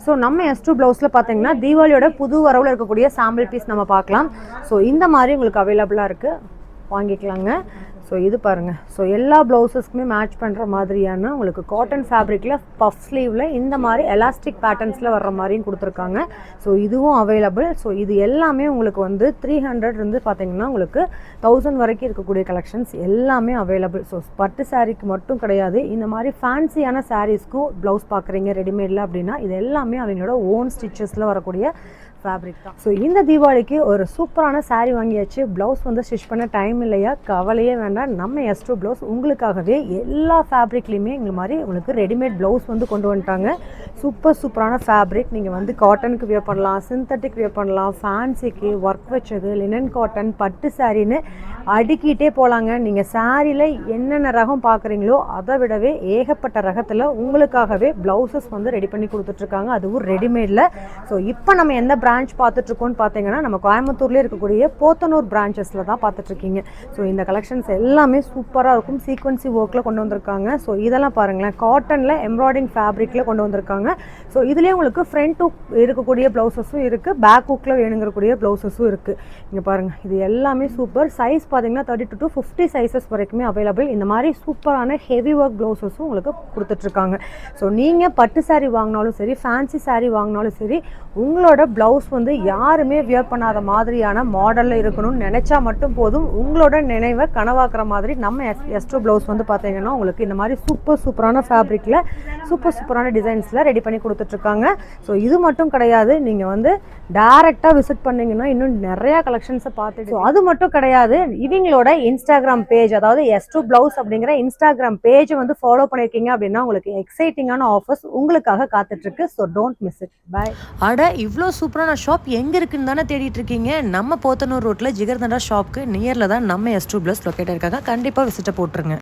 So நம்ம S2 ப்ளவுஸில் பார்த்தீங்கன்னா தீபாவளியோட புது வரவில் இருக்கக்கூடிய சாம்பிள் பீஸ் நம்ம பார்க்கலாம். ஸோ இந்த மாதிரி உங்களுக்கு அவைலபிளாக இருக்குது, வாங்கிக்கலாங்க. ஸோ இது பாருங்கள். ஸோ எல்லா ப்ளவுஸஸ்க்குமே மேட்ச் பண்ணுற மாதிரியான உங்களுக்கு காட்டன் ஃபேப்ரிக்கில் பஃப் ஸ்லீவில் இந்த மாதிரி எலாஸ்டிக் பேட்டர்ன்ஸில் வர்ற மாதிரியும் கொடுத்துருக்காங்க. ஸோ இதுவும் அவைலபிள். ஸோ இது எல்லாமே உங்களுக்கு வந்து 300 இருந்து பார்த்தீங்கன்னா உங்களுக்கு 1000 வரைக்கும் இருக்கக்கூடிய கலெக்ஷன்ஸ் எல்லாமே அவைலபிள். ஸோ பட்டு சாரீக்கு மட்டும் கிடையாது, இந்த மாதிரி ஃபேன்சியான சாரீஸ்க்கும் ப்ளவுஸ் பார்க்குறீங்க ரெடிமேடில் அப்படின்னா இது எல்லாமே அவங்களோட ஓன் ஸ்டிச்சஸில் வரக்கூடிய ஃபேப்ரிக் தான். ஸோ இந்த தீபாவளிக்கு ஒரு சூப்பரான சாரீ வாங்கியாச்சு. ப்ளவுஸ் வந்து ஸ்டிச் பண்ண டைம் இல்லையா, கவலையே வேண்டாம். நம்ம S2 ப்ளவுஸ் உங்களுக்காகவே எல்லா ஃபேப்ரிக்லேயுமே இந்த மாதிரி உங்களுக்கு ரெடிமேட் ப்ளவுஸ் வந்து கொண்டு வந்துட்டாங்க. சூப்பரான ஃபேப்ரிக். நீங்கள் வந்து காட்டனுக்கு வியர் பண்ணலாம், சிந்தட்டிக் வியர் பண்ணலாம், ஃபேன்சிக்கு ஒர்க் வச்சது, லினன் காட்டன், பட்டு சாரின்னு அடுக்கிட்டே போகலாங்க. நீங்கள் சாரியில் என்னென்ன ரகம் பார்க்குறீங்களோ அதை விடவே ஏகப்பட்ட ரகத்தில் உங்களுக்காகவே ப்ளவுசஸ் வந்து ரெடி பண்ணி கொடுத்துட்ருக்காங்க, அதுவும் ரெடிமேடில். ஸோ இப்போ நம்ம எந்த பிரான்ச் பார்த்துட்ருக்கோன்னு பார்த்தீங்கன்னா நம்ம கோயம்புத்தூர்லேயே இருக்கக்கூடிய போத்தனூர் பிரான்ச்சஸில் தான் பார்த்துட்ருக்கீங்க. ஸோ இந்த கலெக்ஷன்ஸ் எல்லாமே சூப்பராக இருக்கும், சீக்வன்சி ஒர்க்கில் கொண்டு வந்திருக்காங்க. ஸோ இதெல்லாம் பாருங்களேன், காட்டனில் எம்ப்ராய்டிங் ஃபேப்ரிக்கில் கொண்டு வந்திருக்காங்க. ஸோ இதுலேயே உங்களுக்கு ஃப்ரண்ட் ஹூக் இருக்கக்கூடிய ப்ளவுசஸும் இருக்குது, பேக் ஹூக்கில் வேணுங்கக்கூடிய ப்ளவுசஸும் இருக்குது. இங்கே பாருங்கள், இது எல்லாமே சூப்பர். சைஸ் பார்த்தீங்கன்னா 32 to 50 சைஸஸ் வரைக்குமே அவைலபிள். இந்த மாதிரி சூப்பரான ஹெவி ஒர்க் ப்ளவுசஸும் உங்களுக்கு கொடுத்துட்ருக்காங்க. ஸோ நீங்கள் பட்டு சாரீ வாங்கினாலும் சரி, ஃபேன்சி சாரீ வாங்கினாலும் சரி, உங்களோட ப்ளவுஸ் வந்து யாருமே வியர் பண்ணாத மாதிரியான மாடலில் இருக்கணும்னு நினச்சா மட்டும் போதும். உங்களோட நினைவை கனவாக்குற மாதிரி நம்ம S2 ப்ளவுஸ் வந்து பார்த்தீங்கன்னா உங்களுக்கு இந்த மாதிரி சூப்பரான ஃபேப்ரிக்கில் சூப்பரான டிசைன்ஸில் ரெடி பண்ணி கொடுத்துட்ருக்காங்க. ஸோ இது மட்டும் கிடையாது, நீங்கள் வந்து டைரெக்டாக விசிட் பண்ணிங்கன்னா இன்னும் நிறையா கலெக்ஷன்ஸை பார்த்துட்டு. ஸோ அது மட்டும் கிடையாது, இவங்களோட இன்ஸ்டாகிராம் பேஜ், அதாவது S2 ப்ளவுஸ் அப்படிங்கிற இன்ஸ்டாகிராம் பேஜை வந்து ஃபாலோ பண்ணியிருக்கீங்க அப்படின்னா உங்களுக்கு எக்ஸைட்டிங்கான ஆஃபர்ஸ் உங்களுக்காக காத்துட்ருக்கு. So don't miss it. Bye. அட இவ்வளோ சூப்பரான ஷாப் எங்கே இருக்குன்னு தானே தேடிட்டு இருக்கீங்க? நம்ம போத்தனூர் ரோட்டில் ஜிகர்தண்டா ஷாப்க்கு நியரில் தான் நம்ம S2 ப்ளவுஸ் லொக்கேட் இருக்காங்க. கண்டிப்பாக விசிட்டை போட்டுருங்க.